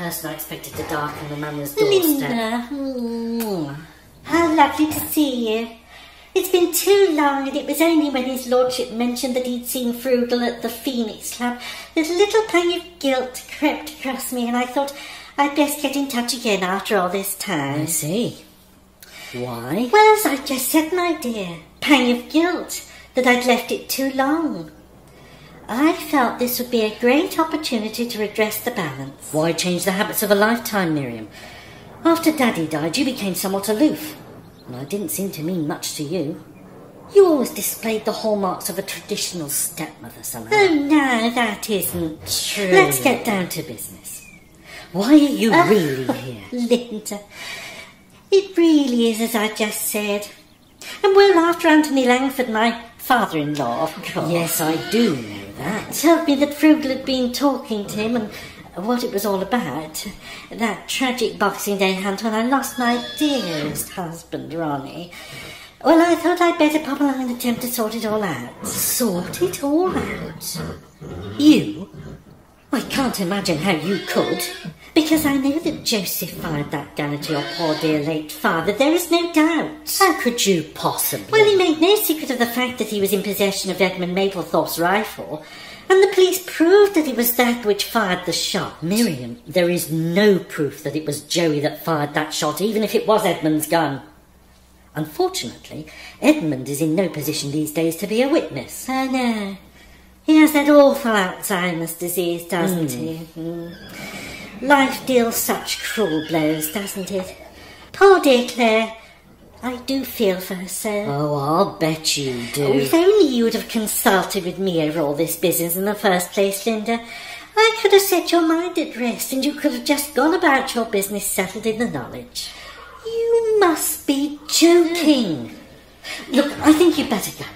person I expected to darken the manor's doorstep. Linda, how lovely to see you. It's been too long, and it was only when his lordship mentioned that he'd seen Feargal at the Phoenix Club that a little pang of guilt crept across me, and I thought I'd best get in touch again after all this time. I see. Why? Well, as I just said, my dear, pang of guilt, that I'd left it too long. I felt this would be a great opportunity to redress the balance. Why change the habits of a lifetime, Miriam? After Daddy died, you became somewhat aloof, and I didn't seem to mean much to you. You always displayed the hallmarks of a traditional stepmother somehow. Oh, no, that isn't true. Let's get down to business. Why are you really here? Linda, it really is as I just said. And well, after Anthony Langford, my father-in-law, of course. Yes, I do know that. Told me that Feargal had been talking to him and what it was all about. That tragic Boxing Day hunt when I lost my dearest husband, Ronnie. Well, I thought I'd better pop along and attempt to sort it all out. Sort it all out? You? I can't imagine how you could. Because I know that Joseph fired that gun at your poor dear late father, there is no doubt. How could you possibly? Well, he made no secret of the fact that he was in possession of Edmund Maplethorpe's rifle, and the police proved that it was that which fired the shot. Miriam, there is no proof that it was Joey that fired that shot, even if it was Edmund's gun. Unfortunately, Edmund is in no position these days to be a witness. Oh, no. He has that awful Alzheimer's disease, doesn't he? Life deals such cruel blows, doesn't it? Poor dear Claire. I do feel for her so. Oh, I'll bet you do. Oh, if only you would have consulted with me over all this business in the first place, Linda. I could have set your mind at rest, and you could have just gone about your business settled in the knowledge. You must be joking. Look, I think you'd better go.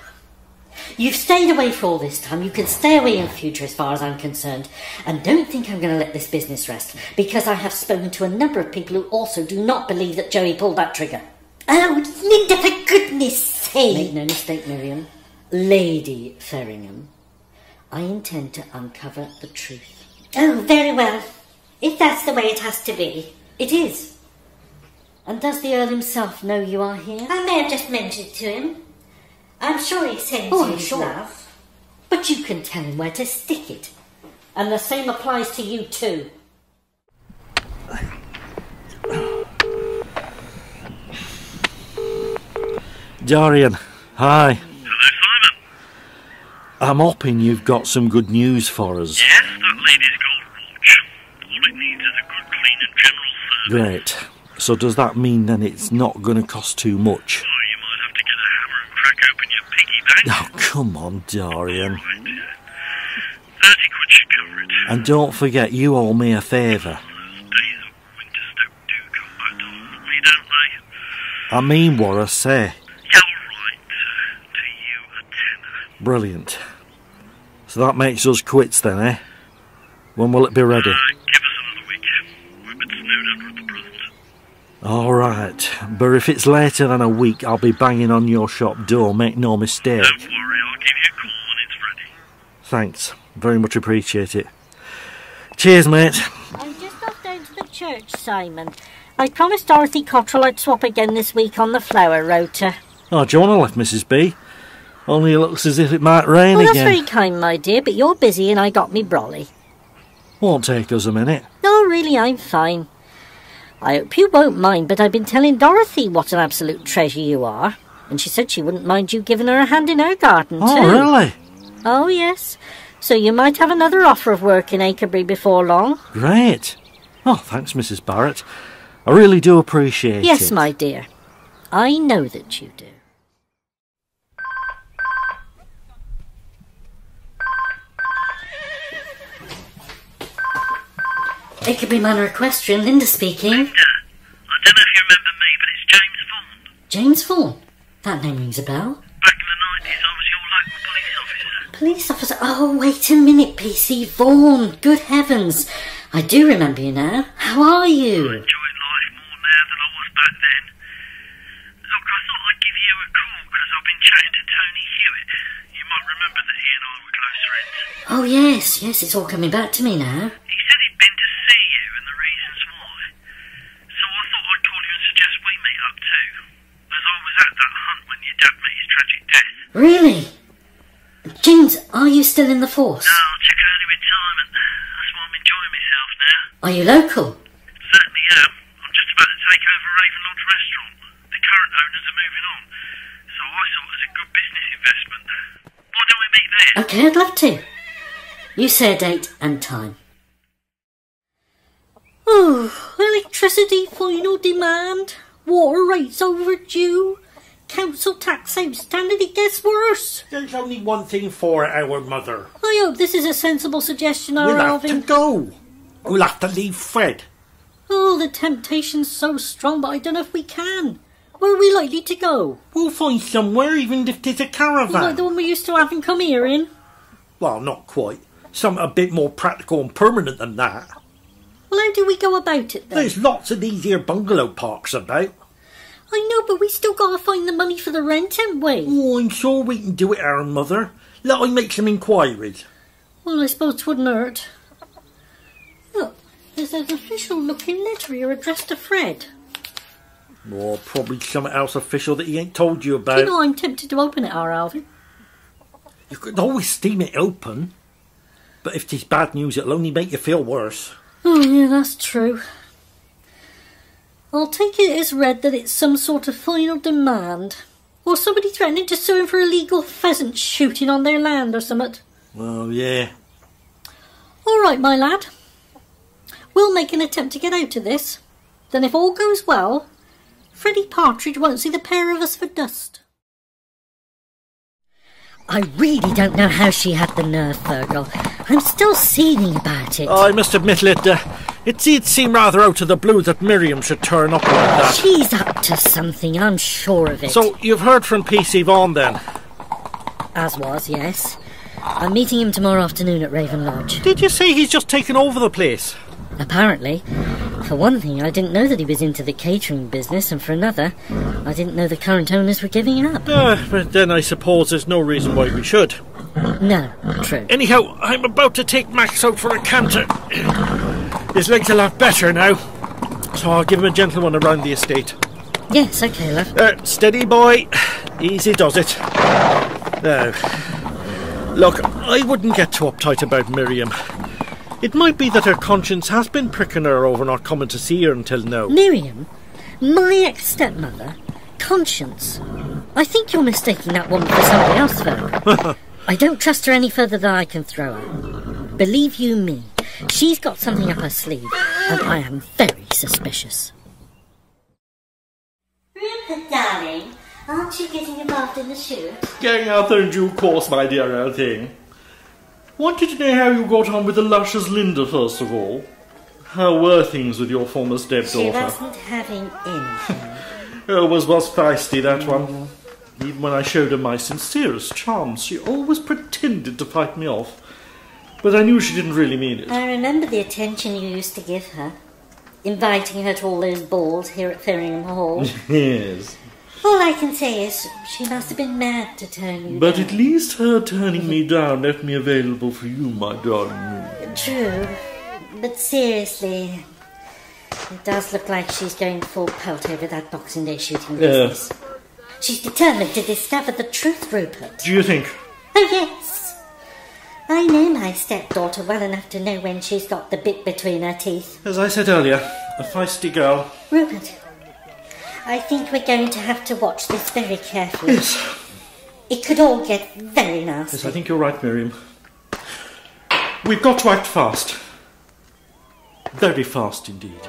You've stayed away for all this time. You can stay away in future as far as I'm concerned. And don't think I'm going to let this business rest, because I have spoken to a number of people who also do not believe that Joey pulled that trigger. Oh, Linda, for goodness sake. Make no mistake, Miriam. Lady Ferringham, I intend to uncover the truth. Oh, very well. If that's the way it has to be. It is. And does the Earl himself know you are here? I may have just mentioned it to him. I'm sure he sends you his love. But you can tell him where to stick it. And the same applies to you too. Dorian, hi. Hello, Simon. I'm hoping you've got some good news for us. Yes, that lady's gold watch. All it needs is a good, clean and general service. Great. So does that mean then it's not going to cost too much? Oh, you might have to get a hammer and crack open your piggy bank. Oh, come on, Dorian. All right. 30 quid should cover it. And don't forget, you owe me a favour. Those days of Winterstoke do come back to haunt me, don't they? I mean what I say. Yeah, all right. To you, a tenner. Brilliant. So that makes us quits then, eh? When will it be ready? Give us another week. We're a bit snowed under at the present. All right. But if it's later than a week, I'll be banging on your shop door, make no mistake. Don't worry, I'll give you a call when it's ready. Thanks. Very much appreciate it. Cheers, mate. I'm just off down to the church, Simon. I promised Dorothy Cottrell I'd swap again this week on the flower rota. Oh, do you want to left, Mrs. B? Only it looks as if it might rain Well, again. that's very kind, my dear, but you're busy and I got me brolly. Won't take us a minute. No, really, I'm fine. I hope you won't mind, but I've been telling Dorothy what an absolute treasure you are, and she said she wouldn't mind you giving her a hand in her garden, too. Oh, really? Oh, yes. So you might have another offer of work in Acrebury before long. Great. Oh, thanks, Mrs. Barrett. I really do appreciate it. Yes, my dear. I know that you do. Acrebury Manor Equestrian, Linda speaking. Linda, I don't know if you remember me, but it's James Vaughan. James Vaughan? That name rings a bell. Back in the 90s, I was your local police officer. Police officer? Oh, wait a minute, PC Vaughan. Good heavens. I do remember you now. How are you? I'm enjoying life more now than I was back then. Look, I thought I'd give you a call because I've been chatting to Tony Hewitt. You might remember that he and I were close friends. Oh, yes, it's all coming back to me now. He said he'd been to see you, and the reason your dad met his tragic death. Really? James, are you still in the force? No, I'll check early retirement. That's why I'm enjoying myself now. Are you local? Certainly am. I'm just about to take over Raven Lodge restaurant. The current owners are moving on, so I saw it as a good business investment. Why don't we meet there? Okay, I'd love to. You say a date and time. Oh, electricity final demand, water rates overdue, council tax outstanding. It gets worse. There's only one thing for our mother. I hope this is a sensible suggestion, We'll have Alvin. to go. We'll have to leave Fred. Oh, the temptation's so strong, but I don't know if we can. Where are we likely to go? We'll find somewhere, even if there's a caravan. Like the one we used to have and come here in? Well, not quite. Something a bit more practical and permanent than that. Well, how do we go about it then? There's lots of these here bungalow parks about. I know, but we still got to find the money for the rent, haven't we? Oh, I'm sure we can do it, our mother. Let I make some inquiries. Well, I suppose 'twouldn't hurt. Look, there's an official-looking letter here addressed to Fred. Or probably something else official that he ain't told you about. You know, I'm tempted to open it, Alvin. You could always steam it open. But if there's bad news, it'll only make you feel worse. Oh, yeah, that's true. I'll take it as read that it's some sort of final demand. Or somebody threatening to sue him for illegal pheasant shooting on their land or something. Oh, yeah. All right, my lad. We'll make an attempt to get out of this. Then if all goes well, Freddie Partridge won't see the pair of us for dust. I really don't know how she had the nerve, Feargal. I'm still seething about it. I must admit, Linda, it did seem rather out of the blue that Miriam should turn up like that. She's up to something, I'm sure of it. So, you've heard from PC Vaughan then? As was, yes. I'm meeting him tomorrow afternoon at Raven Lodge. Did you say he's just taken over the place? Apparently. For one thing, I didn't know that he was into the catering business, and for another, I didn't know the current owners were giving up. But then I suppose there's no reason why we should. No, true. Anyhow, I'm about to take Max out for a canter. His legs are a lot better now, so I'll give him a gentle one around the estate. Yes, okay, love. Steady, boy. Easy does it. Now, look, I wouldn't get too uptight about Miriam. It might be that her conscience has been pricking her over not coming to see her until now. Miriam? My ex-stepmother? Conscience? I think you're mistaking that woman for somebody else, Vale. I don't trust her any further than I can throw her. Believe you me, she's got something up her sleeve, and I am very suspicious. Rupert, darling, aren't you getting involved in the shoot? Getting out there in due course, my dear old thing. Wanted to know how you got on with the luscious Linda, first of all. How were things with your former stepdaughter? She wasn't having anything. Oh, was feisty, that one. Even when I showed her my sincerest charms, she always pretended to fight me off. But I knew she didn't really mean it. I remember the attention you used to give her. Inviting her to all those balls here at Ferringham Hall. Yes. All I can say is she must have been mad to turn you But down. at least her turning me down left me available for you, my darling. True. But seriously, it does look like she's going full pelt over that Boxing Day shooting business. She's determined to discover the truth, Rupert. Do you think? Oh, yes. I know my stepdaughter well enough to know when she's got the bit between her teeth. As I said earlier, a feisty girl. Rupert, I think we're going to have to watch this very carefully. Yes. It could all get very nasty. Yes, I think you're right, Miriam. We've got to act fast. Very fast indeed.